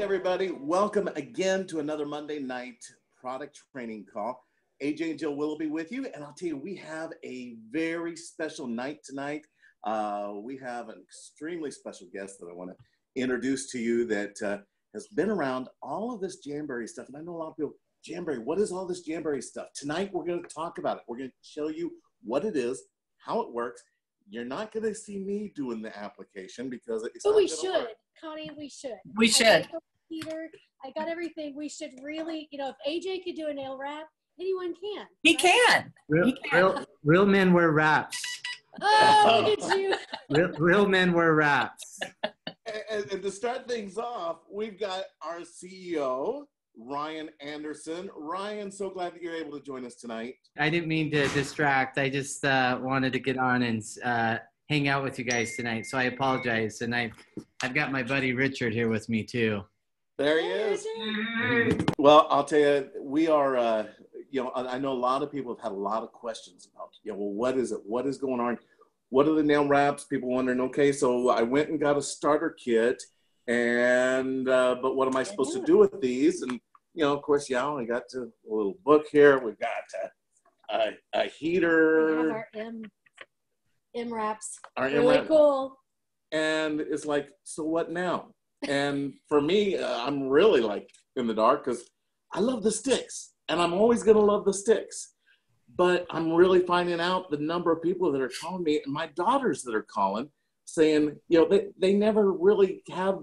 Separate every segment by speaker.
Speaker 1: everybody. Welcome again to another Monday night product training call. AJ and Jill Willoughby with you, and I'll tell you, we have a very special night tonight. We have an extremely special guest that I want to introduce to you that has been around all of this Jamboree stuff. And I know a lot of people, Jamboree, what is all this Jamboree stuff? Tonight, we're going to talk about it. We're going to show you what it is, how it works. You're not going to see me doing the application because it's
Speaker 2: but
Speaker 1: not
Speaker 2: we
Speaker 1: gonna
Speaker 2: should,
Speaker 1: work.
Speaker 2: Connie, we should.
Speaker 3: We should.
Speaker 2: Peter, I got everything. We should really, if AJ could do a nail wrap, anyone can.
Speaker 3: He
Speaker 2: right?
Speaker 3: can.
Speaker 4: Real men wear wraps.
Speaker 2: Oh, look at you.
Speaker 4: Real men wear wraps.
Speaker 1: And to start things off, we've got our CEO, Ryan Anderson. Ryan, so glad that you're able to join us tonight.
Speaker 4: I didn't mean to distract. I just wanted to get on and hang out with you guys tonight. So I apologize. And I've got my buddy Richard here with me too.
Speaker 1: There he is. Well, I'll tell you, we are, I know a lot of people have had a lot of questions about, well, what is it? What is going on? What are the nail wraps? People wondering, okay, so I went and got a starter kit, and, but what am I supposed to do with these? And, of course, we got a little book here. We've got a heater.
Speaker 2: We have our M wraps.
Speaker 1: Our
Speaker 2: really
Speaker 1: M-wrap.
Speaker 2: cool.
Speaker 1: And it's like, so what now? And for me, I'm really like in the dark because I love the sticks and I'm always going to love the sticks. But I'm really finding out the number of people that are calling me and my daughters that are calling saying, they never really have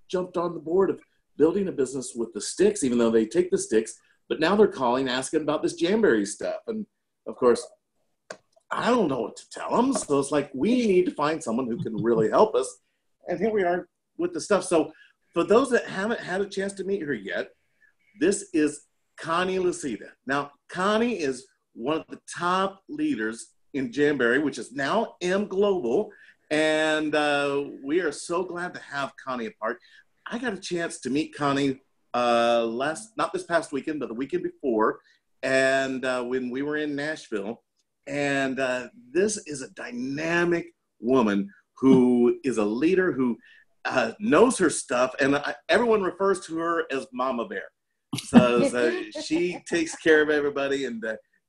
Speaker 1: jumped on the board of building a business with the sticks, even though they take the sticks. But now they're calling, asking about this Jamboree stuff. And of course, I don't know what to tell them. So it's like, we need to find someone who can really help us. And here we are with the stuff. So for those that haven't had a chance to meet her yet, this is Connie Lasita. Now, Connie is one of the top leaders in Jamboree, which is now M Global. And we are so glad to have Connie a part. I got a chance to meet Connie not this past weekend, but the weekend before. And when we were in Nashville. And this is a dynamic woman who is a leader who knows her stuff, and everyone refers to her as Mama Bear. So she takes care of everybody, and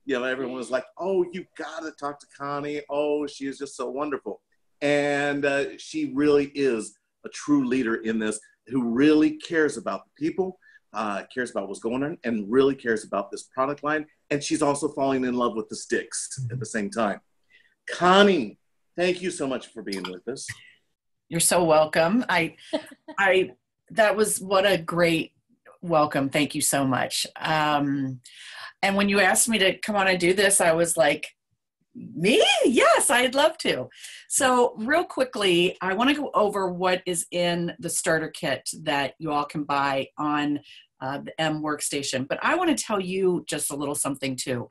Speaker 1: everyone was like, "Oh, you got to talk to Connie. Oh, she is just so wonderful." And she really is a true leader in this, who really cares about the people, cares about what's going on, and really cares about this product line. And she's also falling in love with the sticks at the same time. Connie, thank you so much for being with us.
Speaker 3: You're so welcome. That was what a great welcome. Thank you so much. And when you asked me to come on and do this, I was like, me? Yes, I'd love to. So real quickly, I want to go over what is in the starter kit that you all can buy on the M workstation. But I want to tell you just a little something too.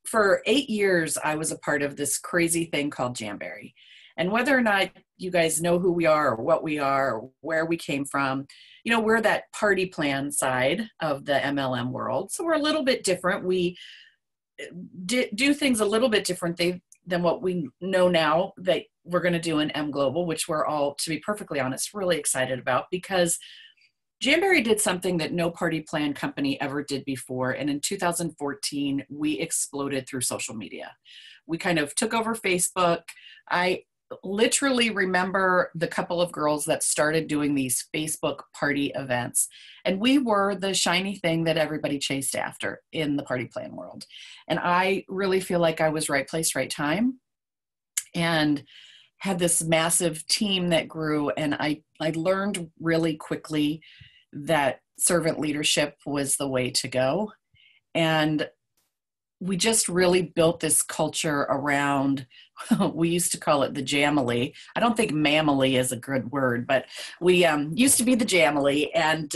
Speaker 3: For 8 years, I was a part of this crazy thing called Jamboree. And whether or not you guys know who we are or what we are or where we came from, we're that party plan side of the MLM world. So we're a little bit different. We do things a little bit different than what we know now that we're going to do in M Global, which we're all, to be perfectly honest, really excited about, because Jamboree did something that no party plan company ever did before. And in 2014, we exploded through social media. We kind of took over Facebook. I literally remember the couple of girls that started doing these Facebook party events. And we were the shiny thing that everybody chased after in the party plan world. And I really feel like I was right place, right time. And had this massive team that grew. And I learned really quickly that servant leadership was the way to go. And we just really built this culture around, we used to call it the Jamily. I don't think Mamily is a good word, but we used to be the Jamily. And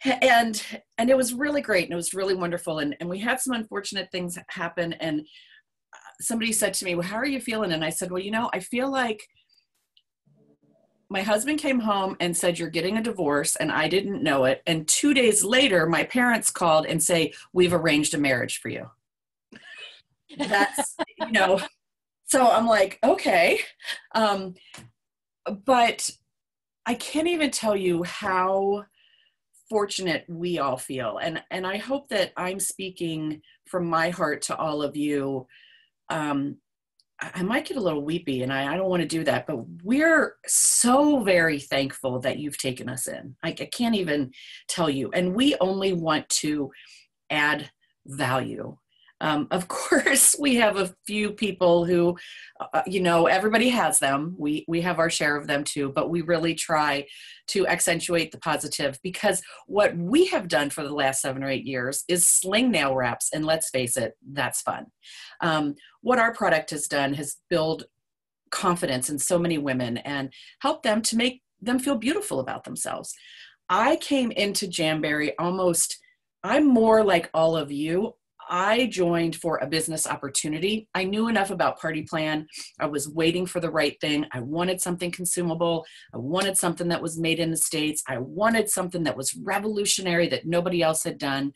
Speaker 3: it was really great. And it was really wonderful. And we had some unfortunate things happen. And somebody said to me, well, how are you feeling? And I said, well, I feel like my husband came home and said, you're getting a divorce, and I didn't know it. And 2 days later, my parents called and say, we've arranged a marriage for you. That's, so I'm like, okay. But I can't even tell you how fortunate we all feel. And I hope that I'm speaking from my heart to all of you. I might get a little weepy, and I don't want to do that, but we're so very thankful that you've taken us in. I can't even tell you. And we only want to add value. Of course, we have a few people who, everybody has them. We have our share of them too, but we really try to accentuate the positive, because what we have done for the last 7 or 8 years is sling nail wraps. And let's face it, that's fun. What our product has done has build confidence in so many women and help them to make them feel beautiful about themselves. I came into Jamberry I'm more like all of you. I joined for a business opportunity. I knew enough about Party Plan. I was waiting for the right thing. I wanted something consumable. I wanted something that was made in the States. I wanted something that was revolutionary that nobody else had done.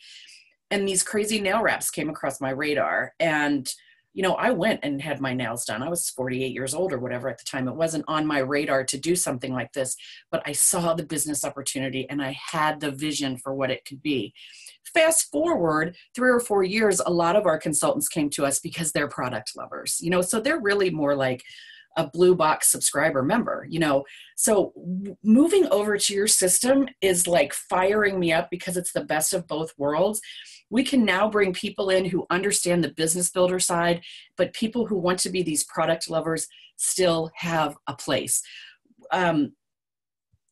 Speaker 3: And these crazy nail wraps came across my radar. And, I went and had my nails done. I was 48 years old or whatever at the time. It wasn't on my radar to do something like this, but I saw the business opportunity and I had the vision for what it could be. Fast forward 3 or 4 years, a lot of our consultants came to us because they're product lovers, so they're really more like a blue box subscriber member, so moving over to your system is like firing me up because it's the best of both worlds. We can now bring people in who understand the business builder side, but people who want to be these product lovers still have a place.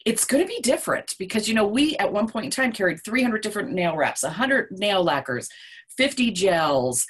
Speaker 3: It's going to be different because, we at one point in time carried 300 different nail wraps, 100 nail lacquers, 50 gels,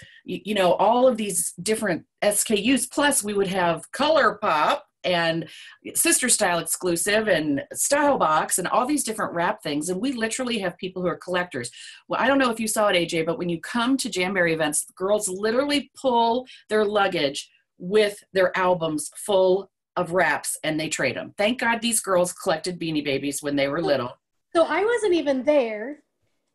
Speaker 3: all of these different SKUs. Plus we would have Color Pop and Sister Style Exclusive and Style Box and all these different wrap things. And we literally have people who are collectors. Well, I don't know if you saw it, AJ, but when you come to Jamberry events, the girls literally pull their luggage with their albums full of wraps and they trade them. Thank God these girls collected Beanie Babies when they were little.
Speaker 2: So I wasn't even there,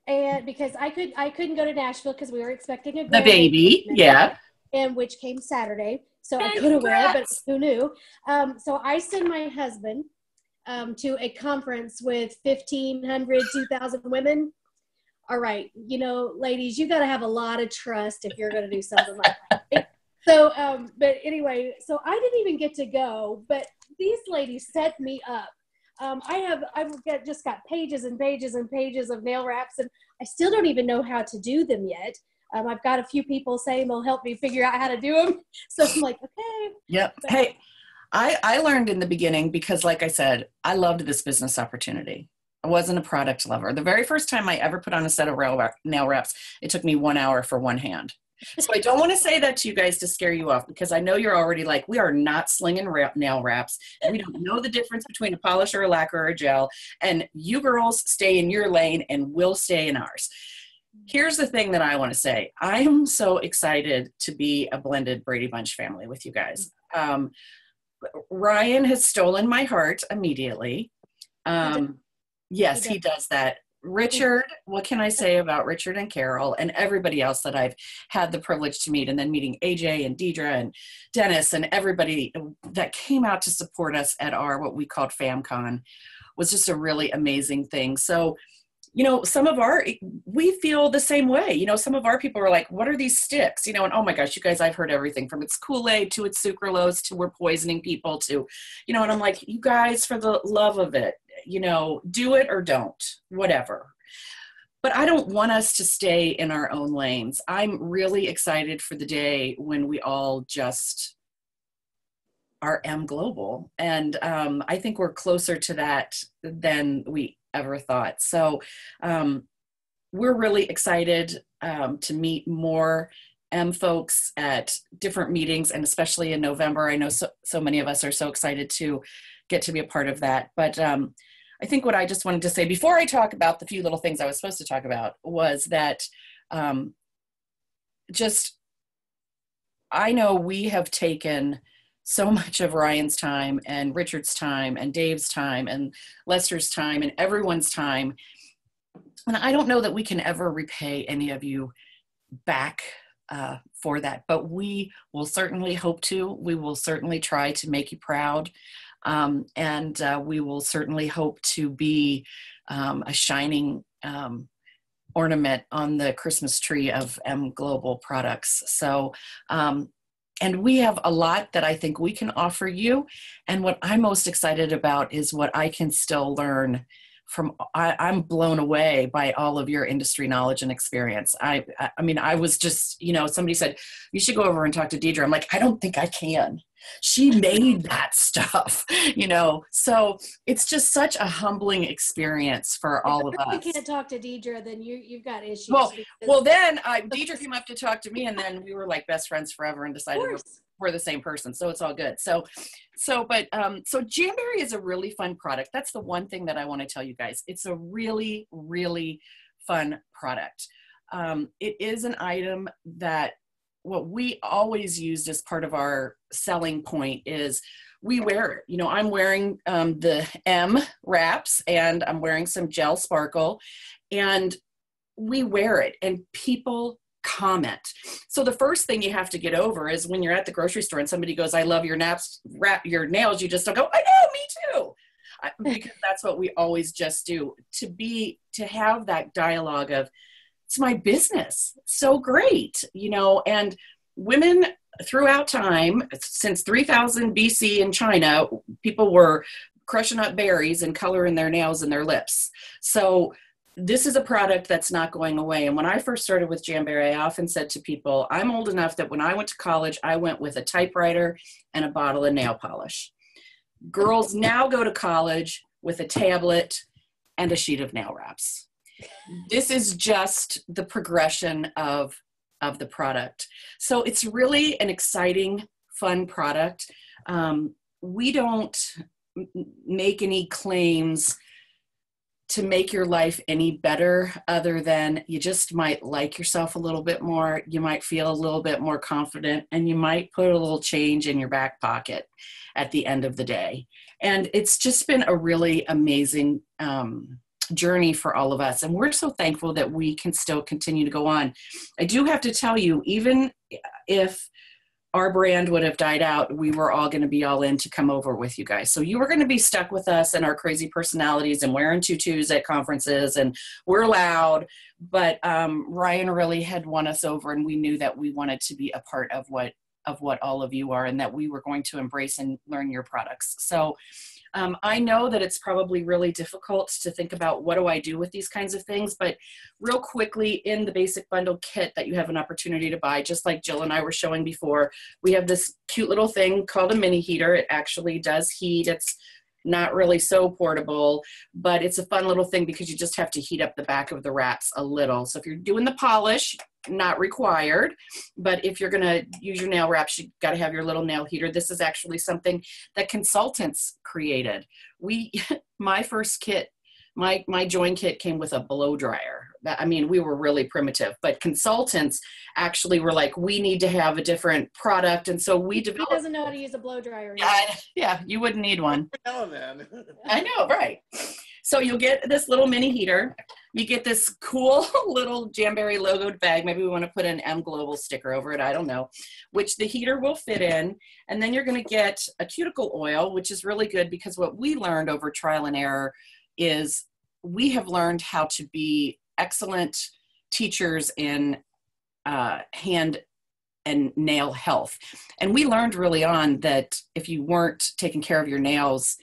Speaker 2: and because I couldn't go to Nashville because we were expecting a
Speaker 3: The baby, yeah,
Speaker 2: and which came Saturday. So I could have went, but who knew? So I sent my husband to a conference with 1,500, 2,000 women. All right, ladies, you got to have a lot of trust if you're going to do something like that. So, but anyway, so I didn't even get to go, but these ladies set me up. I've just got pages and pages and pages of nail wraps, and I still don't even know how to do them yet. I've got a few people saying they'll help me figure out how to do them. So I'm like, okay.
Speaker 3: Yep.
Speaker 2: But,
Speaker 3: hey, I learned in the beginning because, like I said, I loved this business opportunity. I wasn't a product lover. The very first time I ever put on a set of nail wraps, it took me 1 hour for one hand. So I don't want to say that to you guys to scare you off, because I know you're already like, we are not slinging nail wraps. And we don't know the difference between a polish or a lacquer or a gel. And you girls stay in your lane and we'll stay in ours. Here's the thing that I want to say. I am so excited to be a blended Brady Bunch family with you guys. Ryan has stolen my heart immediately. Yes, he does that. Richard, what can I say about Richard and Carol and everybody else that I've had the privilege to meet, and then meeting AJ and Deidre and Dennis and everybody that came out to support us at our, what we called FamCon, was just a really amazing thing. So, we feel the same way. Some of our people are like, what are these sticks? And oh my gosh, you guys, I've heard everything from it's Kool-Aid to it's sucralose to we're poisoning people to, and I'm like, you guys, for the love of it, do it or don't, whatever. But I don't want us to stay in our own lanes. I'm really excited for the day when we all just are M Global. And I think we're closer to that than we ever thought. So we're really excited to meet more M folks at different meetings, and especially in November. I know so many of us are so excited to get to be a part of that. But I think what I just wanted to say before I talk about the few little things I was supposed to talk about was that I know we have taken so much of Ryan's time and Richard's time and Dave's time and Lester's time and everyone's time. And I don't know that we can ever repay any of you back for that, but we will certainly hope to. We will certainly try to make you proud. We will certainly hope to be a shining ornament on the Christmas tree of M Global products. So, and we have a lot that I think we can offer you. And what I'm most excited about is what I can still learn from. I'm blown away by all of your industry knowledge and experience. I mean, I was just, somebody said, you should go over and talk to Deidre. I'm like, I don't think I can. She made that stuff, so it's just such a humbling experience for all of us.
Speaker 2: If you can't talk to Deidre, then you've got issues.
Speaker 3: Well, then Deidre came up to talk to me, and then we were like best friends forever and decided we're the same person. So it's all good. So Jamberry is a really fun product. That's the one thing that I want to tell you guys. It's a really, really fun product. It is an item that what we always used as part of our selling point is we wear it. I'm wearing the M wraps, and I'm wearing some gel sparkle, and we wear it, and people comment. So the first thing you have to get over is when you're at the grocery store and somebody goes, I love your nails, you just don't go, I know, me too. Because that's what we always just do. To have that dialogue of, it's my business. So great, and women throughout time, since 3000 BC in China, people were crushing up berries and coloring their nails and their lips. So this is a product that's not going away. And when I first started with Jamberry, I often said to people, I'm old enough that when I went to college, I went with a typewriter and a bottle of nail polish. Girls now go to college with a tablet and a sheet of nail wraps. This is just the progression of the product. So it's really an exciting, fun product. We don't make any claims to make your life any better other than you just might like yourself a little bit more. You might feel a little bit more confident, and you might put a little change in your back pocket at the end of the day. And it's just been a really amazing journey for all of us. And we're so thankful that we can still continue to go on. I do have to tell you, even if our brand would have died out, we were all going to be all in to come over with you guys. So you were going to be stuck with us and our crazy personalities and wearing tutus at conferences, and we're loud. But Ryan really had won us over, and we knew that we wanted to be a part of what all of you are, and that we were going to embrace and learn your products. So I know that it's probably really difficult to think about, what do I do with these kinds of things? But real quickly, in the basic bundle kit that you have an opportunity to buy, just like Jill and I were showing before, we have this cute little thing called a mini heater. It actually does heat. It's not really so portable, but it's a fun little thing because you just have to heat up the back of the wraps a little. So if you're doing the polish, not required, but if you're going to use your nail wraps, you got to have your little nail heater. This is actually something that consultants created. My first kit, my join kit came with a blow dryer. We were really primitive, but consultants actually were like, we need to have a different product. And so we developed.
Speaker 2: He doesn't know how to use a blow dryer.
Speaker 3: Yeah, you wouldn't need one.
Speaker 1: Oh, man.
Speaker 3: I know, right. So you'll get this little mini heater. You get this cool little Jamberry logoed bag. Maybe we want to put an M Global sticker over it. I don't know, which the heater will fit in. And then you're going to get a cuticle oil, which is really good because what we learned over trial and error is we have learned how to be excellent teachers in hand and nail health. And we learned early on that if you weren't taking care of your nails,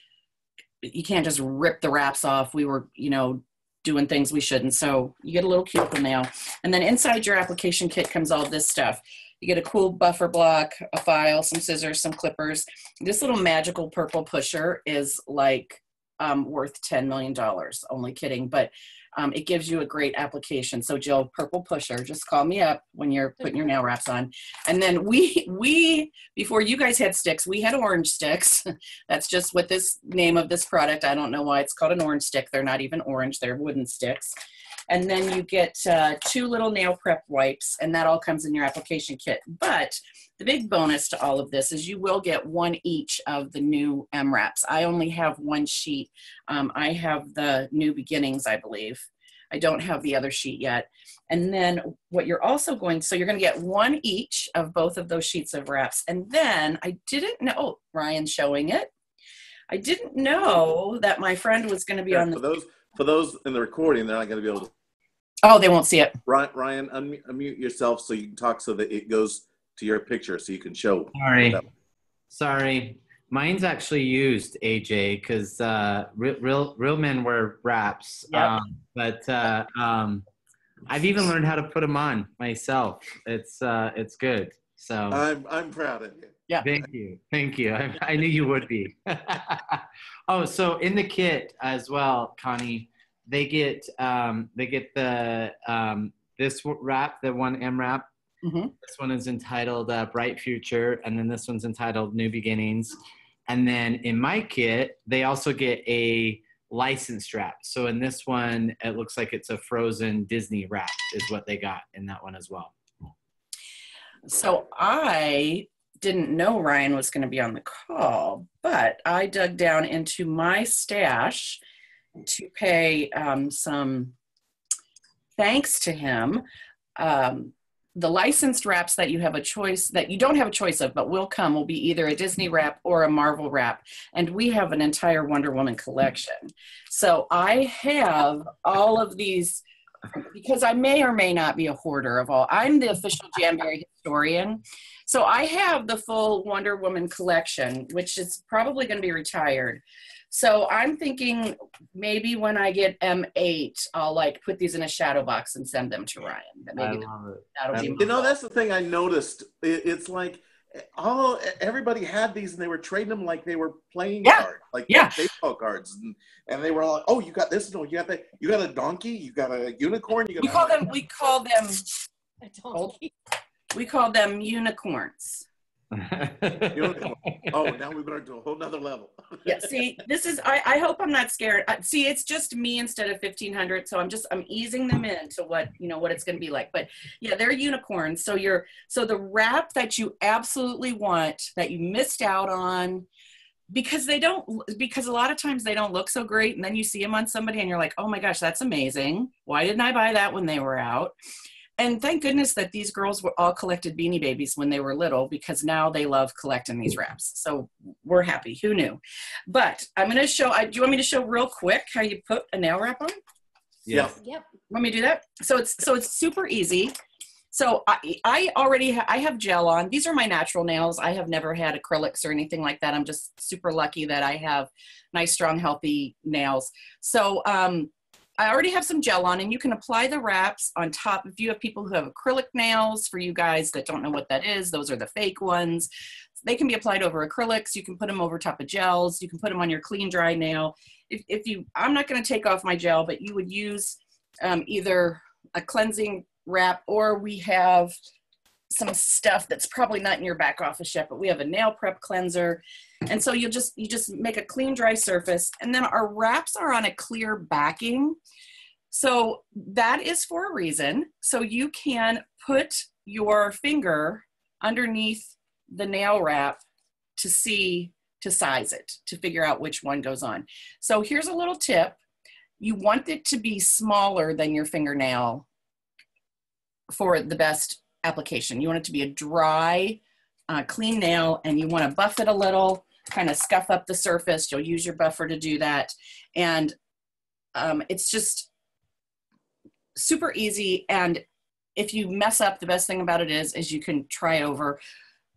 Speaker 3: you can't just rip the wraps off. We were, doing things we shouldn't. So you get a little cuticle nail. And then inside your application kit comes all this stuff. You get a cool buffer block, a file, some scissors, some clippers. This little magical purple pusher is like worth $10 million. Only kidding. But it gives you a great application. So Jill, purple pusher, just call me up when you're putting your nail wraps on. And then we before you guys had sticks, we had orange sticks. That's just what this name of this product. I don't know why it's called an orange stick. They're not even orange. They're wooden sticks. And then you get 2 little nail prep wipes, and that all comes in your application kit. But the big bonus to all of this is you will get 1 each of the new M wraps. I only have 1 sheet. I have the new beginnings, I believe. I don't have the other sheet yet. And then what you're also so you're going to get 1 each of both of those sheets of wraps. And then I didn't know, Ryan's showing it. I didn't know that my friend was going to be on the.
Speaker 1: For those in the recording, they're not going to be able to.
Speaker 3: Oh, they won't see it.
Speaker 1: Ryan, unmute yourself so you can talk so that it goes to your picture so you can show.
Speaker 4: Sorry. Mine's actually used, AJ, because real men wear wraps.
Speaker 3: Yep.
Speaker 4: But I've even learned how to put them on myself. It's good. So
Speaker 1: I'm proud of you.
Speaker 3: Yeah.
Speaker 4: Thank you. I knew you would be. Oh, so in the kit as well, Connie, they get the this wrap, the 1M wrap.
Speaker 3: Mm-hmm.
Speaker 4: This one is entitled Bright Future, and then this one's entitled New Beginnings. And then in my kit, they also get a licensed wrap. So in this one, it looks like it's a Frozen Disney wrap is what they got in that one as well.
Speaker 3: So I didn't know Ryan was going to be on the call, but I dug down into my stash to pay some thanks to him. The licensed wraps that you have a choice, that you don't have a choice of, but will come, will be either a Disney wrap or a Marvel wrap. And we have an entire Wonder Woman collection. So I have all of these, because I may or may not be a hoarder of all. I'm the official Jamberry historian. So I have the full Wonder Woman collection, which is probably going to be retired. So I'm thinking maybe when I get M8, I'll like put these in a shadow box and send them to Ryan. Maybe that'll be.
Speaker 1: You know, that's the thing I noticed. It's like everybody had these and they were trading them like they were playing cards, like baseball cards, and they were all like, "Oh, you got this? No, you got that. You got a donkey. You got a unicorn. You got."
Speaker 3: We call them
Speaker 2: A donkey.
Speaker 3: We call them unicorns.
Speaker 1: Unicorn. Oh, now we've gone to a whole nother level.
Speaker 3: Yeah, see, this is, I hope I'm not scared. See, it's just me instead of 1,500. So I'm easing them into what it's going to be like. But yeah, they're unicorns. So the wrap that you absolutely want, that you missed out on, because a lot of times they don't look so great. And then you see them on somebody and you're like, oh my gosh, that's amazing. Why didn't I buy that when they were out? And thank goodness that these girls were all collected Beanie Babies when they were little, because now they love collecting these wraps. So we're happy. Who knew? But I'm going to show, do you want me to show real quick how you put a nail wrap on?
Speaker 1: Yeah.
Speaker 2: Yep.
Speaker 3: Want me to do that? So it's super easy. So I have gel on. These are my natural nails. I have never had acrylics or anything like that. I'm just super lucky that I have nice, strong, healthy nails. So, I already have some gel on, and you can apply the wraps on top. If you have people who have acrylic nails, for you guys that don't know what that is, those are the fake ones. They can be applied over acrylics. You can put them over top of gels. You can put them on your clean, dry nail. I'm not going to take off my gel, but you would use either a cleansing wrap, or we have some stuff that's probably not in your back office yet, but we have a nail prep cleanser. And so you just make a clean, dry surface. And then our wraps are on a clear backing. So that is for a reason. So you can put your finger underneath the nail wrap to size it, to figure out which one goes on. So here's a little tip. You want it to be smaller than your fingernail for the best application. You want it to be a dry, clean nail, and you want to buff it a little, kind of scuff up the surface. You'll use your buffer to do that. And it's just super easy. And if you mess up, the best thing about it is you can try over.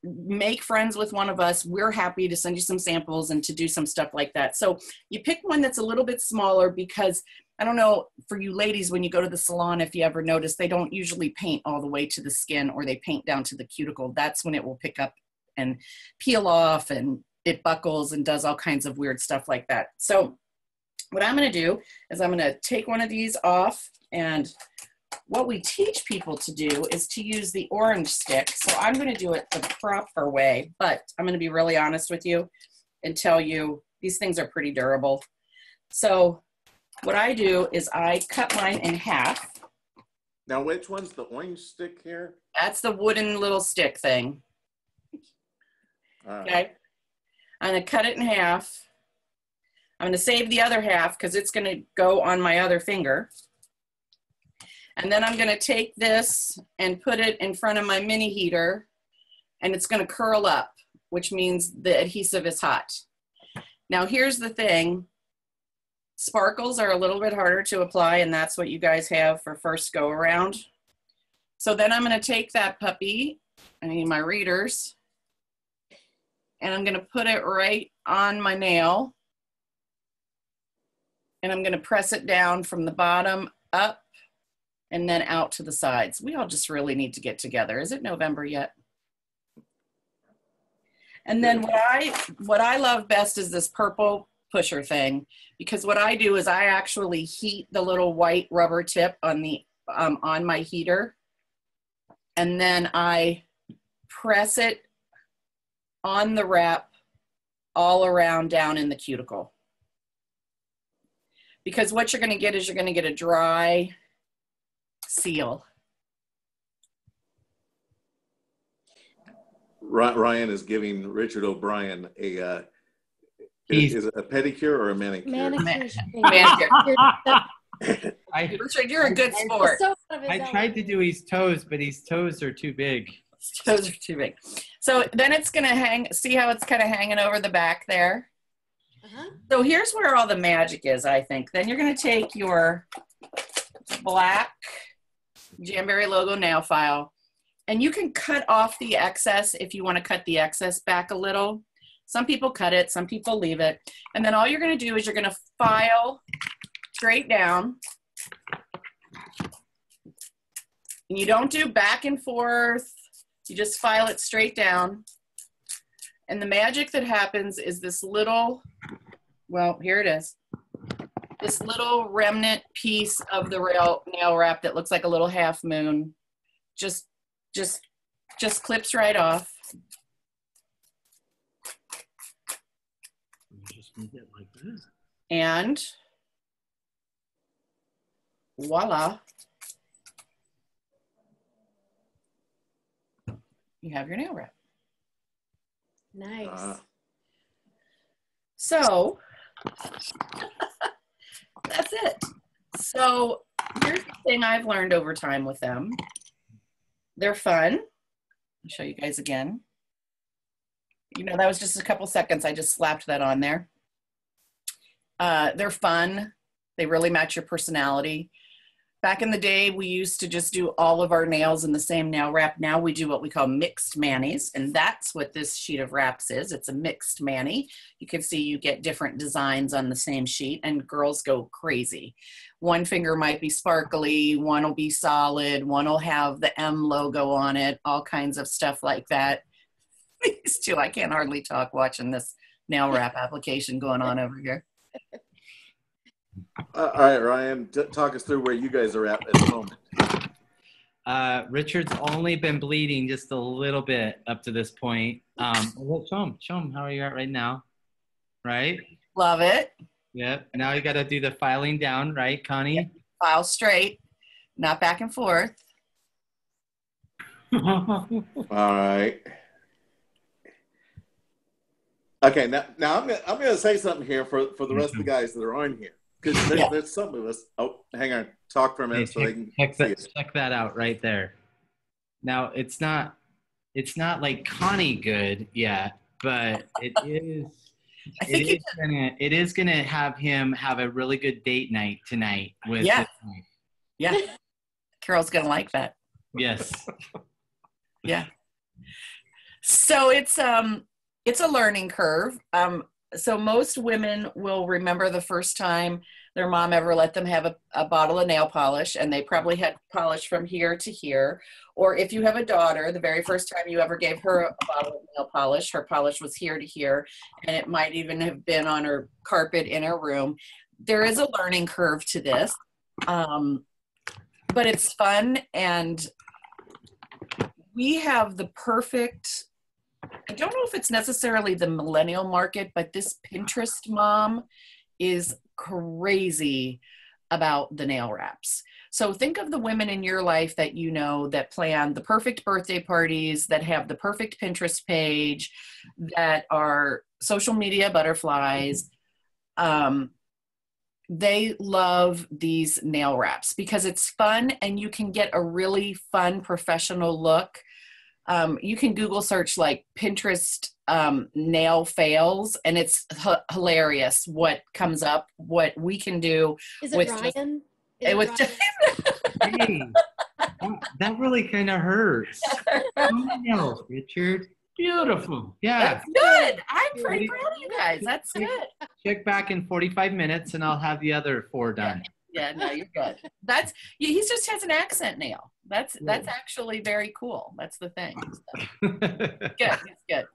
Speaker 3: Make friends with one of us. We're happy to send you some samples and to do some stuff like that. So you pick one that's a little bit smaller, because I don't know, for you ladies, when you go to the salon, if you ever notice, they don't usually paint all the way to the skin, or they paint down to the cuticle. That's when it will pick up and peel off, and it buckles and does all kinds of weird stuff like that. So what I'm going to do is I'm going to take one of these off, and what we teach people to do is to use the orange stick. So I'm going to do it the proper way, but I'm going to be really honest with you and tell you these things are pretty durable. So what I do is I cut mine in half.
Speaker 1: Now, which one's the orange stick here?
Speaker 3: That's the wooden little stick thing. Okay. I'm going to cut it in half. I'm going to save the other half because it's going to go on my other finger. And then I'm going to take this and put it in front of my mini heater, and it's going to curl up, which means the adhesive is hot. Now here's the thing. Sparkles are a little bit harder to apply, and that's what you guys have for first go around. So then I'm going to take that puppy, I need my readers, and I'm going to put it right on my nail. And I'm going to press it down from the bottom up and then out to the sides. We all just really need to get together. Is it November yet? And then what I love best is this purple pusher thing, because what I do is I actually heat the little white rubber tip on the on my heater, and then I press it on the wrap all around down in the cuticle. Because what you're going to get is you're going to get a dry seal.
Speaker 1: Ryan is giving Richard O'Brien a is it a pedicure or a manicure?
Speaker 3: Manicure. Richard, you're a good sport.
Speaker 4: I tried to do his toes, but his toes are too big.
Speaker 3: His toes are too big. So then it's going to hang. See how it's kind of hanging over the back there? So here's where all the magic is, I think. Then you're going to take your black Jamberry logo nail file, and you can cut off the excess if you want to cut the excess back a little. Some people cut it, some people leave it. And then all you're going to do is you're going to file straight down. And you don't do back and forth. You just file it straight down. And the magic that happens is this little, well, here it is. This little remnant piece of the nail wrap that looks like a little half moon just clips right off.
Speaker 4: Just make it like this.
Speaker 3: And voila. You have your nail wrap.
Speaker 2: Nice.
Speaker 3: So that's it. So here's the thing I've learned over time with them. They're fun. I'll show you guys again. You know, that was just a couple seconds. I just slapped that on there. They're fun. They really match your personality. Back in the day, we used to just do all of our nails in the same nail wrap. Now we do what we call mixed manis, and that's what this sheet of wraps is. It's a mixed mani. You can see you get different designs on the same sheet, and girls go crazy. One finger might be sparkly, one will be solid, one will have the M logo on it, all kinds of stuff like that. These two, I can't hardly talk watching this nail wrap application going on over here.
Speaker 1: All right, Ryan, talk us through where you guys are at the moment.
Speaker 4: Richard's only been bleeding just a little bit up to this point. Well, show him how are you at right now, right?
Speaker 3: Love it.
Speaker 4: Yep. Now you got to do the filing down, right, Connie?
Speaker 3: Yep. File straight, not back and forth.
Speaker 1: All right. Okay, now I'm gonna say something here for the rest of the guys that are on here, because there's some of us. Oh, hang on, talk for a minute so they can
Speaker 4: check that out right there. Now it's not like Connie good yet, but it is. It is gonna have him have a really good date night tonight with.
Speaker 3: Yeah. Carol's gonna like that.
Speaker 4: Yes.
Speaker 3: Yeah. So it's a learning curve. So most women will remember the first time their mom ever let them have a bottle of nail polish, and they probably had polish from here to here. Or if you have a daughter, the very first time you ever gave her a bottle of nail polish, her polish was here to here, and it might even have been on her carpet in her room. There is a learning curve to this, but it's fun, and we have the perfect, I don't know if it's necessarily the millennial market, but this Pinterest mom is crazy about the nail wraps. So think of the women in your life that you know that plan the perfect birthday parties, that have the perfect Pinterest page, that are social media butterflies. They love these nail wraps because it's fun and you can get a really fun professional look. You can Google search like Pinterest nail fails, and it's hilarious what comes up, what we can do.
Speaker 2: Is it Ryan?
Speaker 3: It was
Speaker 2: Ryan?
Speaker 4: Hey, that really kind of hurts. Nails, Richard. Beautiful. Yeah.
Speaker 3: That's good. I'm pretty proud of you guys. That's good.
Speaker 4: Check back in 45 minutes and I'll have the other 4 done.
Speaker 3: Yeah, no, you're good. He just has an accent nail. That's actually very cool. That's the thing. So. Good. It's good.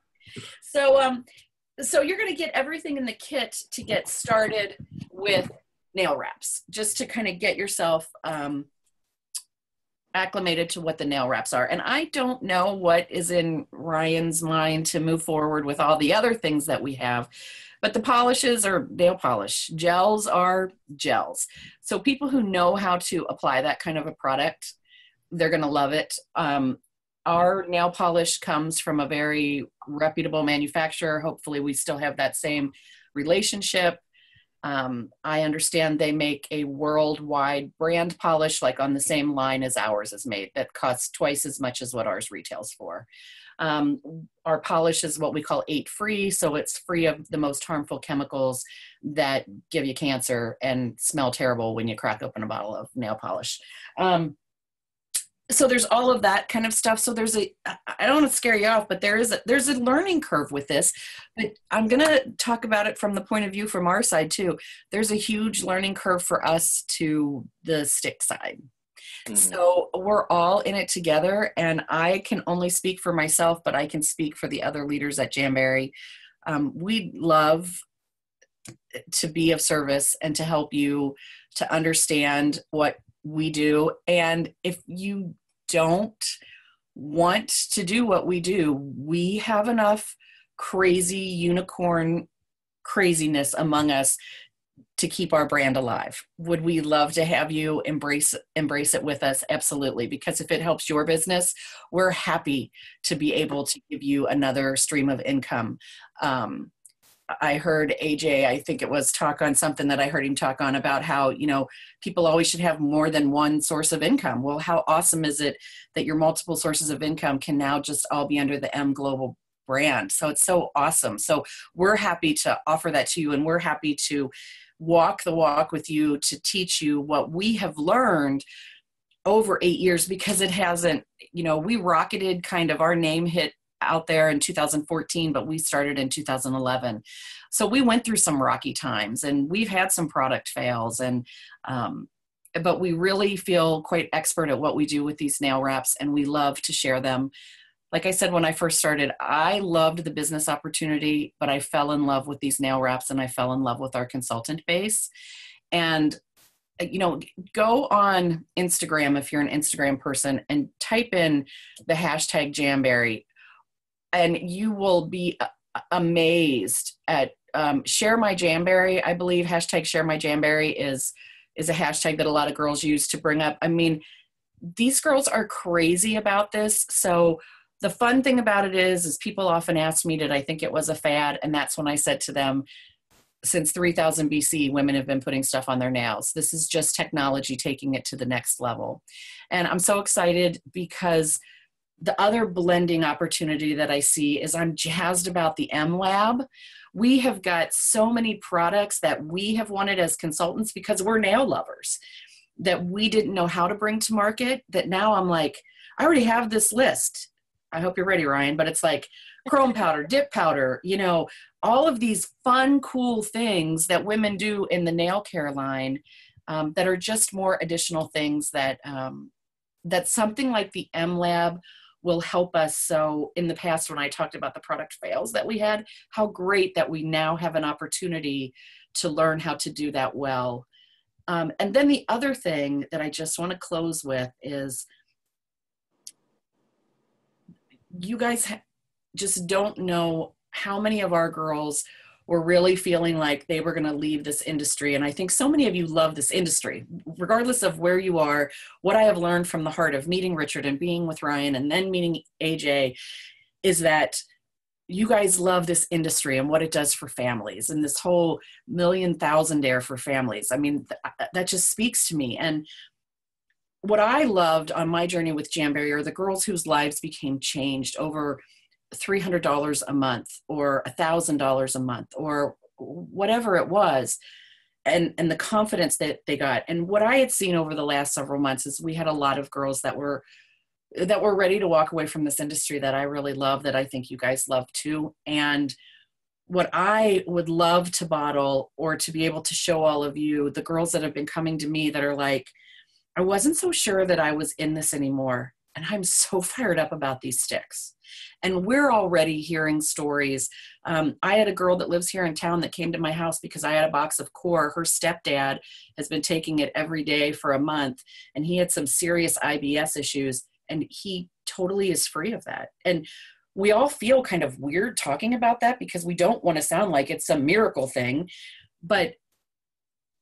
Speaker 3: So you're going to get everything in the kit to get started with nail wraps, just to kind of get yourself acclimated to what the nail wraps are. And I don't know what is in Ryan's mind to move forward with all the other things that we have, but the polishes are nail polish. Gels are gels. So people who know how to apply that kind of a product, they're going to love it. Our nail polish comes from a very reputable manufacturer. Hopefully we still have that same relationship. I understand they make a worldwide brand polish, like on the same line as ours is made, that costs twice as much as what ours retails for. Our polish is what we call 8 free, so it's free of the most harmful chemicals that give you cancer and smell terrible when you crack open a bottle of nail polish. So there's all of that kind of stuff. So I don't want to scare you off, but there's a learning curve with this, but I'm going to talk about it from the point of view from our side too. There's a huge learning curve for us to the stick side. Mm-hmm. So we're all in it together, and I can only speak for myself, but I can speak for the other leaders at Jamberry. We'd love to be of service and to help you to understand what we do. And if you don't want to do what we do, we have enough crazy unicorn craziness among us to keep our brand alive. Would we love to have you embrace it with us? Absolutely. Because if it helps your business, we're happy to be able to give you another stream of income. I heard AJ, I think it was, talk on something that I heard him talk on about how, people always should have more than one source of income. Well, how awesome is it that your multiple sources of income can now just all be under the M Global brand? So it's so awesome. So we're happy to offer that to you, and we're happy to walk the walk with you to teach you what we have learned over 8 years, because it hasn't, we rocketed, kind of, our name hit out there in 2014, but we started in 2011. So we went through some rocky times, and we've had some product fails, and but we really feel quite expert at what we do with these nail wraps, and we love to share them. Like I said, when I first started, I loved the business opportunity, but I fell in love with these nail wraps, and I fell in love with our consultant base. And go on Instagram if you're an Instagram person and type in the hashtag Jamberry, and you will be amazed at Share My Jamberry. I believe hashtag Share My Jamberry is a hashtag that a lot of girls use to bring up. I mean, these girls are crazy about this. So the fun thing about it is people often ask me, did I think it was a fad? And that's when I said to them, since 3000 BC, women have been putting stuff on their nails. This is just technology taking it to the next level. And I'm so excited because the other blending opportunity that I see is I'm jazzed about the M Lab. We have got so many products that we have wanted as consultants, because we're nail lovers, that we didn't know how to bring to market, that now I'm like, I already have this list. I hope you're ready, Ryan, but it's like chrome powder, dip powder, all of these fun, cool things that women do in the nail care line that are just more additional things that something like the M Lab will help us. So in the past, when I talked about the product fails that we had, how great that we now have an opportunity to learn how to do that well. And then the other thing that I just want to close with is, you guys just don't know how many of our girls were really feeling like they were going to leave this industry. And I think so many of you love this industry, regardless of where you are. What I have learned from the heart of meeting Richard and being with Ryan and then meeting AJ is that you guys love this industry and what it does for families, and this whole 1,000,000 for families. I mean, that just speaks to me. And what I loved on my journey with Jamberry are the girls whose lives became changed over $300 a month or $1,000 a month or whatever it was, and the confidence that they got. And what I had seen over the last several months is we had a lot of girls that were ready to walk away from this industry that I really love, that I think you guys love too. And what I would love to bottle or to be able to show all of you, the girls that have been coming to me that are like, I wasn't so sure that I was in this anymore, and I'm so fired up about these sticks. And we're already hearing stories. I had a girl that lives here in town that came to my house because I had a box of Core. Her stepdad has been taking it every day for a month, and he had some serious IBS issues, and he totally is free of that. And we all feel kind of weird talking about that because we don't want to sound like it's some miracle thing, but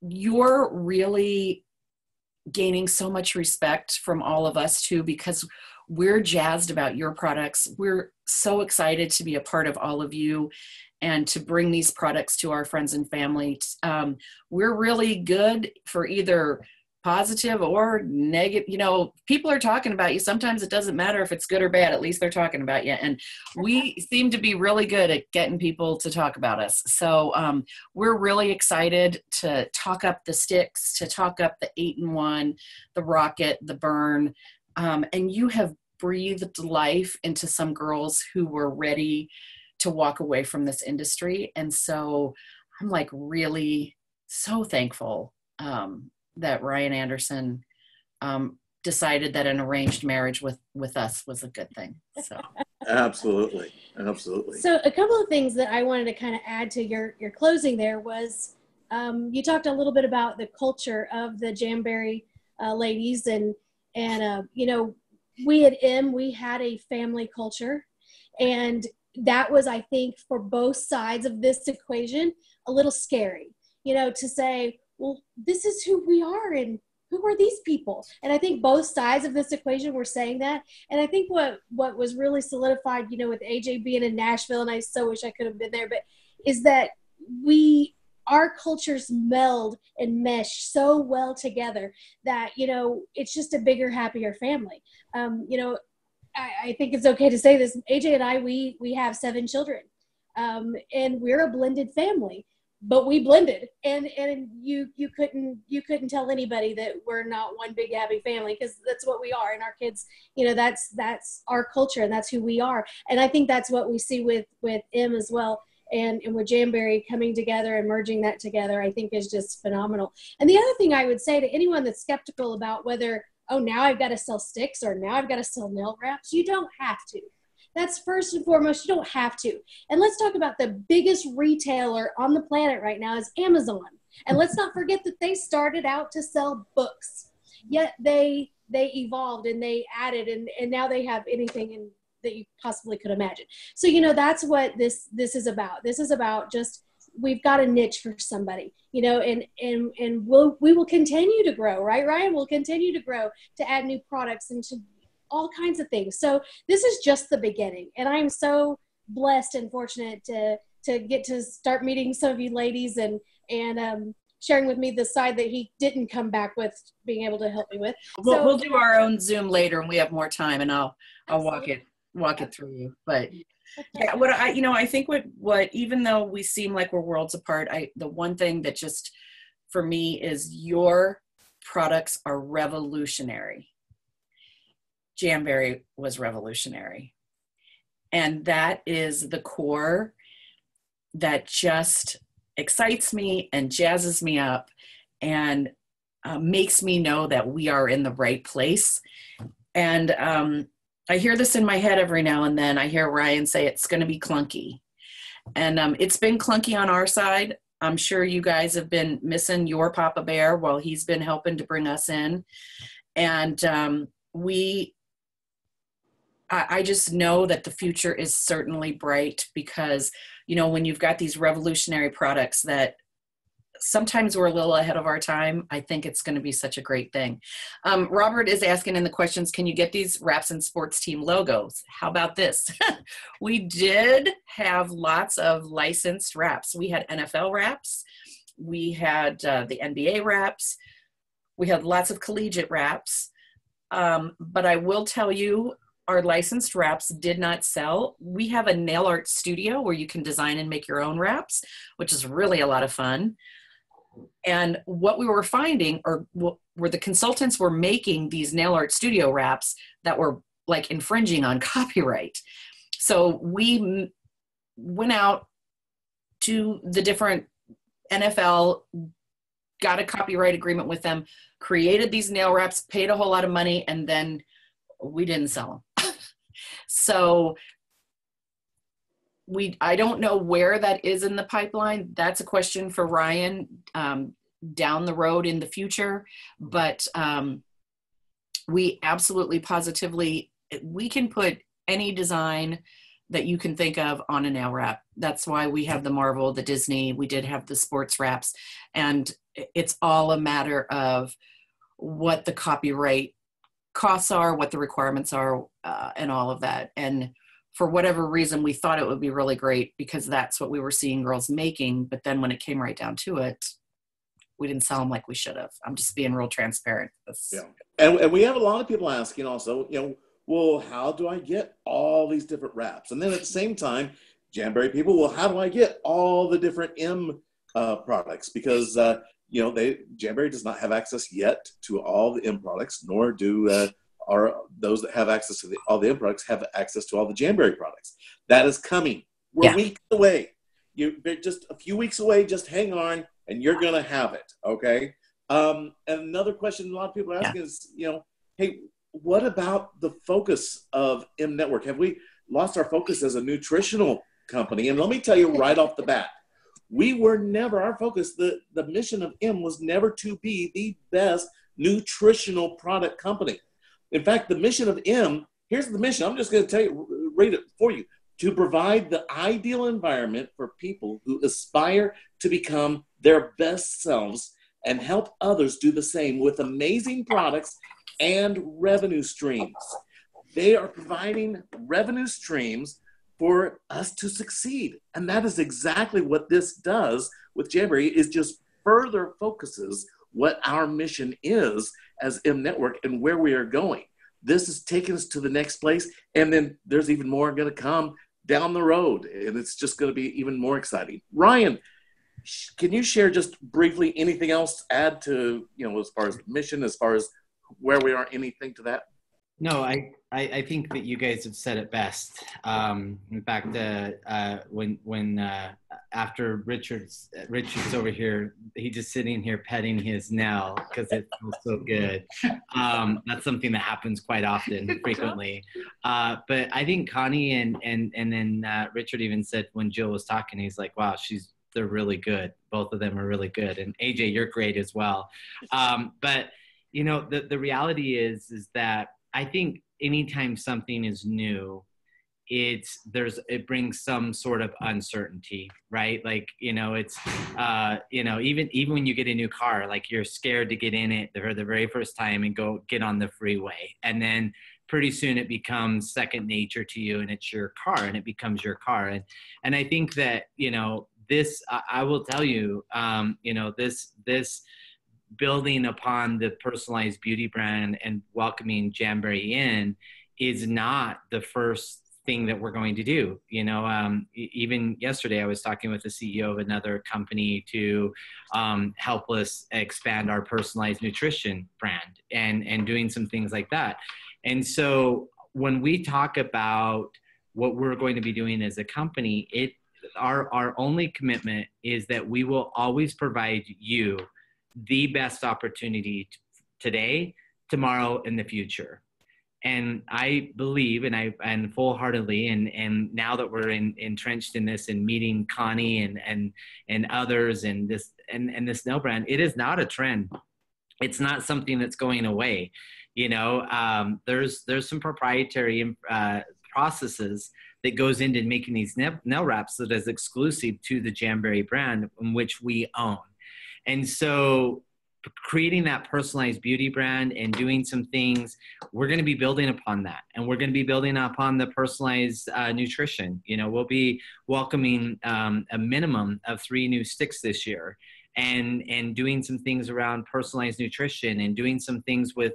Speaker 3: you're really gaining so much respect from all of us too, because we're jazzed about your products. We're so excited to be a part of all of you and to bring these products to our friends and family. We're really good for either positive or negative. You know, people are talking about you. Sometimes it doesn't matter if it's good or bad, at least they're talking about you. And we seem to be really good at getting people to talk about us. So we're really excited to talk up the sticks, to talk up the 8-in-1, the Rocket, the Burn. And you have breathed life into some girls who were ready to walk away from this industry. And so I'm like really so thankful that Ryan Anderson decided that an arranged marriage with us was a good thing. So
Speaker 1: Absolutely. Absolutely.
Speaker 2: So a couple of things that I wanted to kind of add to your closing there was you talked a little bit about the culture of the Jamberry ladies, and you know, we at M, we had a family culture, and that was, I think, for both sides of this equation, a little scary, you know, to say, well, this is who we are and who are these people? And I think both sides of this equation were saying that. And I think what was really solidified, you know, with AJ being in Nashville, and I so wish I could have been there, but is that our cultures meld and mesh so well together that, you know, it's just a bigger, happier family. You know, I think it's okay to say this. AJ and I, we have 7 children, and we're a blended family, but we blended, and you couldn't tell anybody that we're not one big happy family, because that's what we are. And our kids, you know, that's our culture, and that's who we are. And I think that's what we see with M as well. And with Jamberry coming together and merging that together, I think is just phenomenal. And the other thing I would say to anyone that's skeptical about whether, oh, now I've got to sell sticks or now I've got to sell nail wraps, you don't have to. That's first and foremost, you don't have to. And let's talk about the biggest retailer on the planet right now is Amazon. And let's not forget that they started out to sell books, yet they evolved and they added, and now they have anything that you possibly could imagine. So, you know, that's what this is about. This is about just, we've got a niche for somebody, you know, and we will continue to grow, right, Ryan? We'll continue to grow, to add new products and to all kinds of things. So this is just the beginning. And I'm so blessed and fortunate to get to start meeting some of you ladies and sharing with me the side that he didn't come back with being able to help me with. So
Speaker 3: we'll do our own Zoom later when we have more time, and I'll walk it through you. But yeah, I think what even though we seem like we're worlds apart, the one thing that just for me is your products are revolutionary. Jamberry was revolutionary, and that is the core that just excites me and jazzes me up and makes me know that we are in the right place. And I hear this in my head every now and then. I hear Ryan say it's going to be clunky. And it's been clunky on our side. I'm sure you guys have been missing your Papa Bear while he's been helping to bring us in. And I just know that the future is certainly bright because, you know, when you've got these revolutionary products that sometimes we're a little ahead of our time, I think it's going to be such a great thing. Robert is asking in the questions, can you get these wraps and sports team logos? How about this? We did have lots of licensed wraps. We had NFL wraps. We had the NBA wraps. We had lots of collegiate wraps. But I will tell you, our licensed wraps did not sell. We have a nail art studio where you can design and make your own wraps, which is really a lot of fun. And what we were finding, or where the consultants were making these nail art studio wraps that were like infringing on copyright. So we went out to the different NFL, got a copyright agreement with them, created these nail wraps, paid a whole lot of money, and then we didn't sell them. So I don't know where that is in the pipeline. That's a question for Ryan down the road in the future. But we absolutely positively, we can put any design that you can think of on a nail wrap. That's why we have the Marvel, the Disney, we did have the sports wraps. And it's all a matter of what the copyright costs are, what the requirements are, and all of that. And for whatever reason, we thought it would be really great because that's what we were seeing girls making. But then when it came right down to it, we didn't sell them like we should have. I'm just being real transparent.
Speaker 1: Yeah. And we have a lot of people asking also, well, how do I get all these different wraps? And then at the same time, Jamberry people, well, how do I get all the different M products? Because, Jamberry does not have access yet to all the M products, nor do those that have access to all the M products have access to all the Jamberry products. That is coming. We're weeks away. They're just a few weeks away. Just hang on, and you're going to have it, okay? And another question a lot of people are asking is, hey, what about the focus of M Network? Have we lost our focus as a nutritional company? And let me tell you right off the bat, we were never, our focus, the mission of M was never to be the best nutritional product company. In fact, the mission of M, here's the mission. I'm just going to tell you, read it for you. To provide the ideal environment for people who aspire to become their best selves and help others do the same with amazing products and revenue streams. They are providing revenue streams for us to succeed. And that is exactly what this does with Jamberry, is just further focuses what our mission is as M Network and where we are going. This is taking us to the next place. And then there's even more going to come down the road. And it's just going to be even more exciting. Ryan, can you share just briefly anything else to add to, as far as the mission, as far as where we are, anything to that?
Speaker 4: No, I think that you guys have said it best. In fact, when after Richard's over here, he's just sitting here petting his nail because it feels so good. That's something that happens quite often, frequently. But I think Connie and then Richard even said when Jill was talking, he's like, "Wow, they're really good. Both of them are really good." And AJ, you're great as well. But the reality is that I think anytime something is new, it brings some sort of uncertainty, right? Like, it's, even when you get a new car, like you're scared to get in it for the very first time and go get on the freeway. And then pretty soon it becomes second nature to you and it's your car and it becomes your car. And I think that, this, I will tell you, this building upon the personalized beauty brand and welcoming Jamberry in is not the first thing that we're going to do. Even yesterday I was talking with the CEO of another company to help us expand our personalized nutrition brand and doing some things like that. And so when we talk about what we're going to be doing as a company, our only commitment is that we will always provide you the best opportunity today, tomorrow, in the future. And I believe, and full-heartedly, and now that we're entrenched in this and meeting Connie and others and this nail brand, it is not a trend. It's not something that's going away. There's some proprietary processes that goes into making these nail wraps that is exclusive to the Jamberry brand, in which we own. And so creating that personalized beauty brand and doing some things, we're going to be building upon that. And we're going to be building upon the personalized nutrition. We'll be welcoming a minimum of 3 new sticks this year. and doing some things around personalized nutrition and doing some things with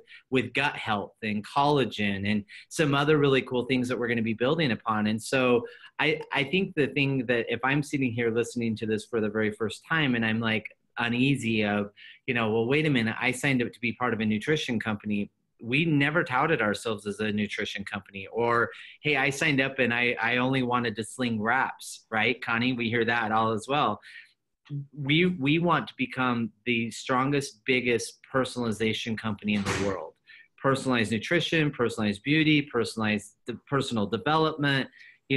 Speaker 4: gut health and collagen and some other really cool things that we're going to be building upon. And so I think the thing that if I'm sitting here listening to this for the very first time and I'm like uneasy of, well, wait a minute, I signed up to be part of a nutrition company. We never touted ourselves as a nutrition company. Or, hey, I signed up and I only wanted to sling wraps, right? Connie, we hear that all as well. We want to become the strongest, biggest personalization company in the world. Personalized nutrition, personalized beauty, personalized personal development,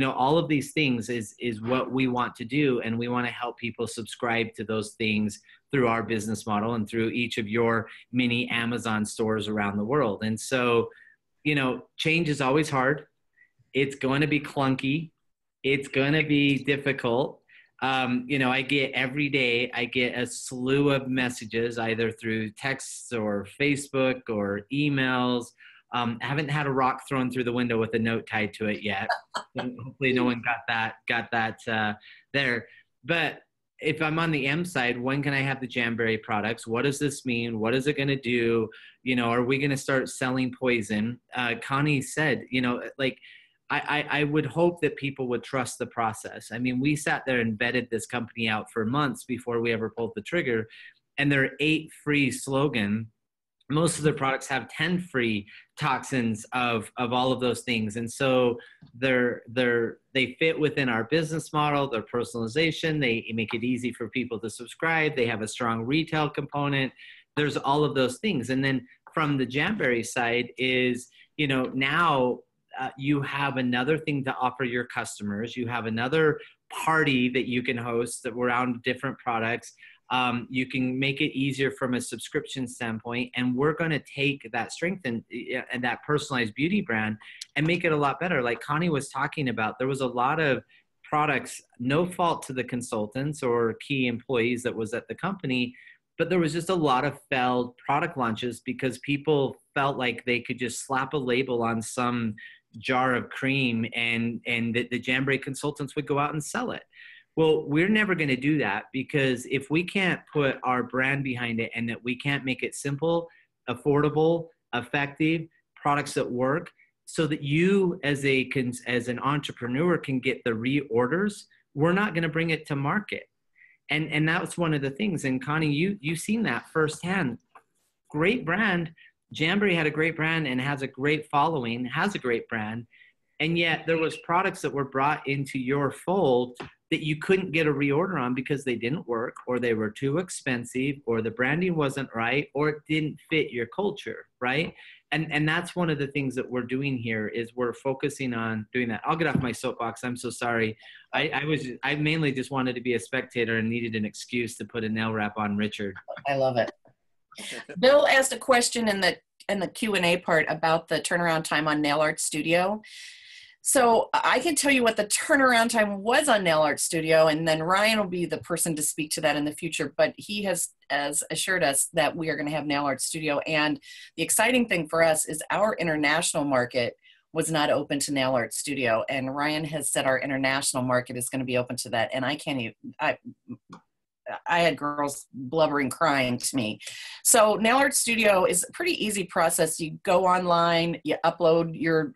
Speaker 4: all of these things is what we want to do. And we want to help people subscribe to those things through our business model and through each of your mini Amazon stores around the world. And so, change is always hard. It's going to be clunky. It's going to be difficult. I get every day, I get a slew of messages either through texts or Facebook or emails. I haven't had a rock thrown through the window with a note tied to it yet. Hopefully no one got that there. But if I'm on the M side, when can I have the Jamberry products? What does this mean? What is it going to do? Are we going to start selling poison? Connie said, I would hope that people would trust the process. I mean, we sat there and vetted this company out for months before we ever pulled the trigger. And their 8 free slogan, most of their products have 10 free toxins of all of those things. And so they fit within our business model, their personalization, they make it easy for people to subscribe. They have a strong retail component. There's all of those things. And then from the Jamberry side is, now you have another thing to offer your customers. You have another party that you can host around different products. You can make it easier from a subscription standpoint, and we're going to take that strength and that personalized beauty brand and make it a lot better. Like Connie was talking about, there was a lot of products, no fault to the consultants or key employees that was at the company, but there was just a lot of failed product launches because people felt like they could just slap a label on some jar of cream and the Jamberry consultants would go out and sell it. Well, we're never going to do that, because if we can't put our brand behind it and that we can't make it simple, affordable, effective, products that work, so that you as an entrepreneur can get the reorders, we're not going to bring it to market. And that's one of the things. And Connie, you've seen that firsthand. Great brand. Jamberry had a great brand and has a great following, has a great brand. And yet there was products that were brought into your fold that you couldn't get a reorder on because they didn't work, or they were too expensive, or the branding wasn't right, or it didn't fit your culture, right? And that's one of the things that we're doing here is we're focusing on doing that. I'll get off my soapbox. I'm so sorry. I mainly just wanted to be a spectator and needed an excuse to put a nail wrap on Richard.
Speaker 3: I love it. Bill asked a question in the Q&A part about the turnaround time on Nail Art Studio. So I can tell you what the turnaround time was on Nail Art Studio, and then Ryan will be the person to speak to that in the future. But he has assured us that we are going to have Nail Art Studio. And the exciting thing for us is our international market was not open to Nail Art Studio. And Ryan has said our international market is going to be open to that. And I can't even, I had girls blubbering, crying to me. So Nail Art Studio is a pretty easy process. You go online, you upload your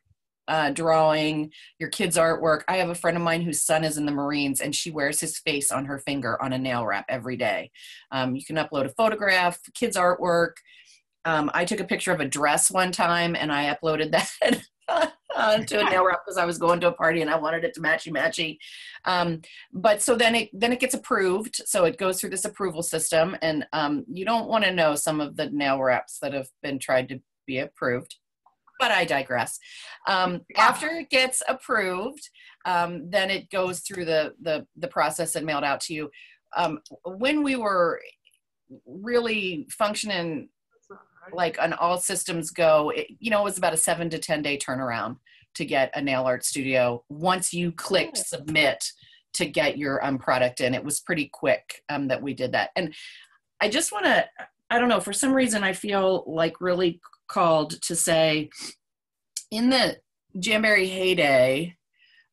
Speaker 3: drawing, your kid's artwork. I have a friend of mine whose son is in the Marines, and she wears his face on her finger on a nail wrap every day. You can upload a photograph, kid's artwork. I took a picture of a dress one time, and I uploaded that onto a nail wrap because I was going to a party and I wanted it to matchy. But so then it gets approved. So it goes through this approval system, and you don't want to know some of the nail wraps that have been tried to be approved. But I digress. After it gets approved, then it goes through the process and mailed out to you. When we were really functioning like on all systems go, it was about a 7 to 10 day turnaround to get a Nail Art Studio. Once you clicked submit to get your product in, it was pretty quick that we did that. And I just want to, I don't know, for some reason I feel like really called to say, in the Jamberry heyday,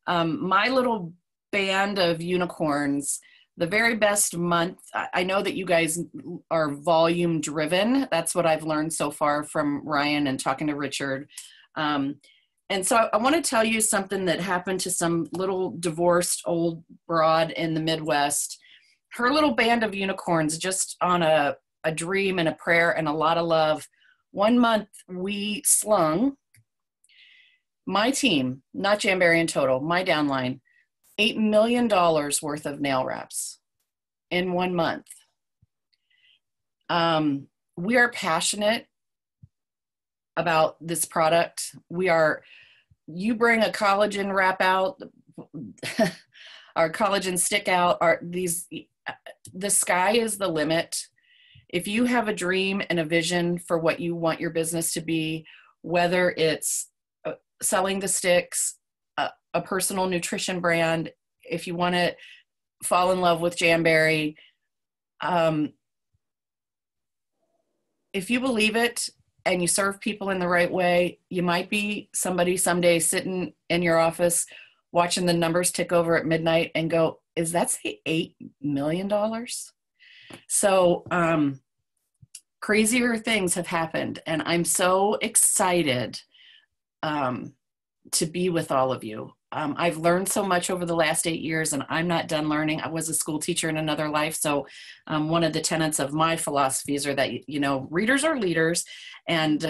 Speaker 3: my little band of unicorns the very best month. I know that you guys are volume driven. That's what I've learned so far from Ryan and talking to Richard. And so I want to tell you something that happened to some little divorced old broad in the Midwest. Her little band of unicorns, just on a dream and a prayer and a lot of love. One month we slung, my team, not Jamberry in total, my downline, $8 million worth of nail wraps in 1 month. We are passionate about this product. You bring a collagen wrap out, our collagen stick out, the sky is the limit. If you have a dream and a vision for what you want your business to be, whether it's selling the sticks, a personal nutrition brand, if you want to fall in love with Jamberry, if you believe it and you serve people in the right way, you might be somebody someday sitting in your office watching the numbers tick over at midnight and go, is that say $8 million? So crazier things have happened, and I'm so excited to be with all of you. I've learned so much over the last 8 years, and I'm not done learning. I was a school teacher in another life, so one of the tenets of my philosophies are that readers are leaders, and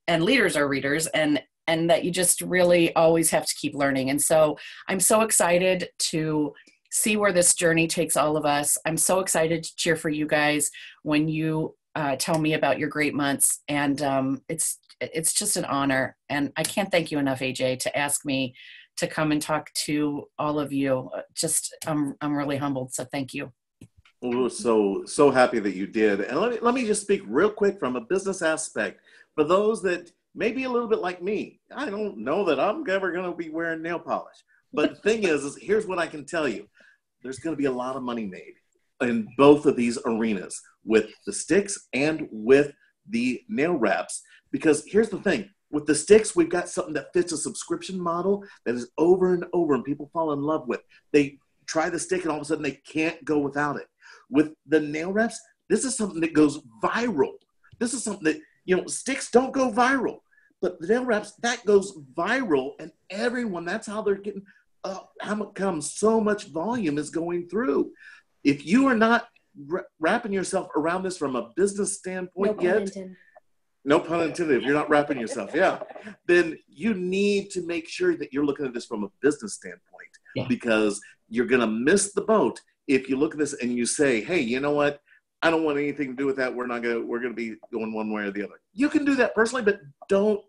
Speaker 3: leaders are readers, and that you just really always have to keep learning. And so I'm so excited to see where this journey takes all of us. I'm so excited to cheer for you guys when you tell me about your great months, and it's just an honor. And I can't thank you enough, AJ, to ask me to come and talk to all of you. I'm really humbled. So thank you.
Speaker 1: Well, we're so happy that you did. And let me just speak real quick from a business aspect. For those that may be a little bit like me, I don't know that I'm ever going to be wearing nail polish. But the thing is here's what I can tell you. There's going to be a lot of money made in both of these arenas, with the sticks and with the nail wraps. Because here's the thing. With the sticks, we've got something that fits a subscription model that is over and over and people fall in love with. They try the stick and all of a sudden they can't go without it. With the nail wraps, this is something that goes viral. This is something that, sticks don't go viral. But the nail wraps, that goes viral, and everyone, that's how they're getting, how come so much volume is going through. If you are not wrapping yourself around this from a business standpoint no pun intended, if you're not wrapping yourself, then you need to make sure that you're looking at this from a business standpoint, because you're going to miss the boat if you look at this and you say, hey, you know what? I don't want anything to do with that. We're going to be going one way or the other. You can do that personally, but don't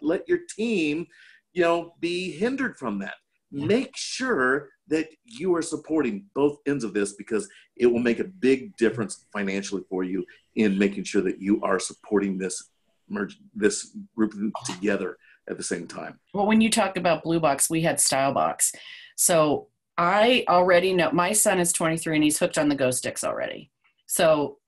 Speaker 1: let your team, be hindered from that. Make sure that you are supporting both ends of this, because it will make a big difference financially for you in making sure that you are supporting this group together at the same time.
Speaker 3: Well, when you talked about Blue Box, we had Style Box. So I already know, my son is 23 and he's hooked on the Go Sticks already. So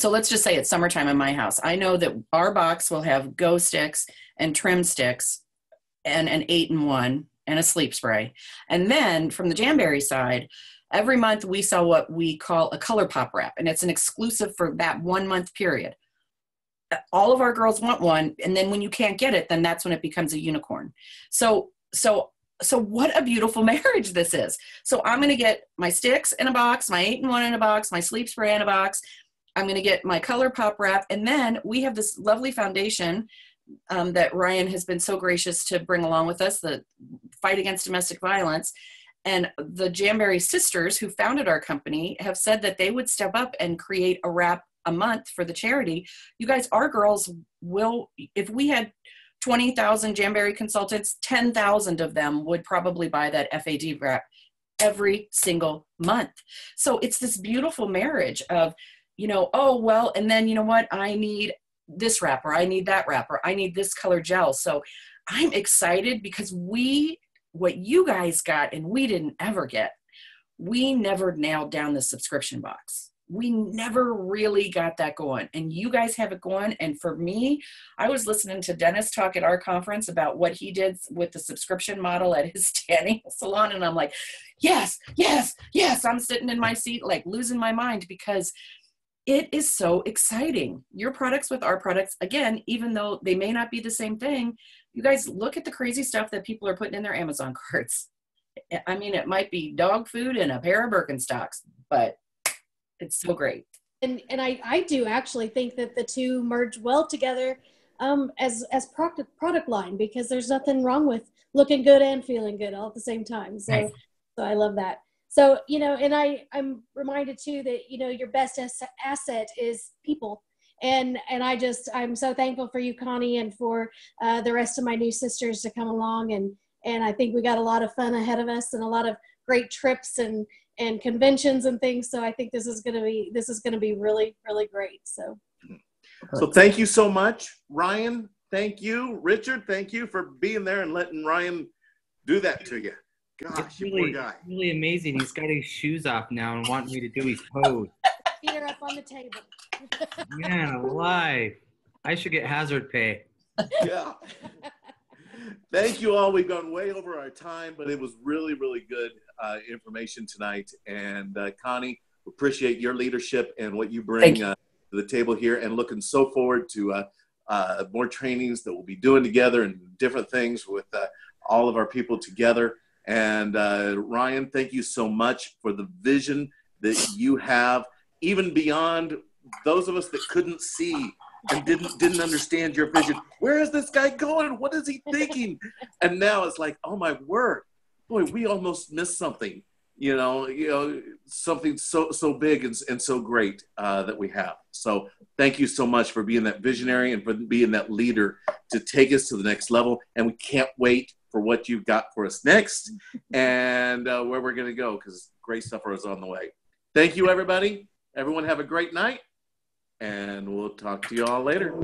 Speaker 3: let's just say it's summertime in my house. I know that our box will have Go Sticks and Trim Sticks and an 8-in-1 and a sleep spray. And then from the Jamberry side, every month we sell what we call a color pop wrap, and it's an exclusive for that 1 month period. All of our girls want one, and then when you can't get it, then that's when it becomes a unicorn. So what a beautiful marriage this is. So I'm going to get my sticks in a box, my 8-in-1 in a box, my sleep spray in a box. I'm going to get my color pop wrap, and then we have this lovely foundation that Ryan has been so gracious to bring along with us, the fight against domestic violence. And the Jamberry sisters who founded our company have said that they would step up and create a wrap a month for the charity. You guys, our girls will, if we had 20,000 Jamberry consultants, 10,000 of them would probably buy that FAD wrap every single month. So it's this beautiful marriage of, and then you know what, I need this wrap, or I need that wrap, or I need this color gel. So I'm excited because what you guys got and we didn't ever get, we never nailed down the subscription box. we never really got that going, and you guys have it going. And for me, I was listening to Dennis talk at our conference about what he did with the subscription model at his tanning salon, and I'm like, yes, yes, yes. I'm sitting in my seat like losing my mind, because it is so exciting. Your products with our products, again, even though they may not be the same thing, you guys look at the crazy stuff that people are putting in their Amazon carts. I mean, it might be dog food and a pair of Birkenstocks, but it's so great.
Speaker 2: And I do actually think that the two merge well together as product line, because there's nothing wrong with looking good and feeling good all at the same time. So,
Speaker 3: Right.
Speaker 2: so I love that. So, you know, and I'm reminded too that, you know, your best asset is people. And I'm so thankful for you, Connie, and for the rest of my new sisters to come along. And I think we got a lot of fun ahead of us and a lot of great trips and conventions and things. So I think this is going to be really, really great. So
Speaker 1: thank you so much, Ryan. Thank you, Richard. Thank you for being there and letting Ryan do that to you. Gosh,
Speaker 4: It's
Speaker 1: you
Speaker 4: really,
Speaker 1: poor guy.
Speaker 4: really amazing. He's got his shoes off now and wanting me to do his pose.
Speaker 2: feet are up on the table.
Speaker 4: Yeah, live. I should get hazard pay.
Speaker 1: Yeah. Thank you all. We've gone way over our time, but it was really, really good information tonight. And Connie, appreciate your leadership and what you bring to the table here, and looking so forward to more trainings that we'll be doing together and different things with all of our people together. And Ryan, thank you so much for the vision that you have, even beyond those of us that couldn't see and didn't understand your vision. Where is this guy going? What is he thinking? And now it's like, oh my word, boy, we almost missed something. You know, something so big and so great that we have. So thank you so much for being that visionary and for being that leader to take us to the next level. And we can't wait for what you've got for us next and where we're going to go, because great stuff is on the way. Thank you, everybody. Everyone have a great night, and we'll talk to you all later.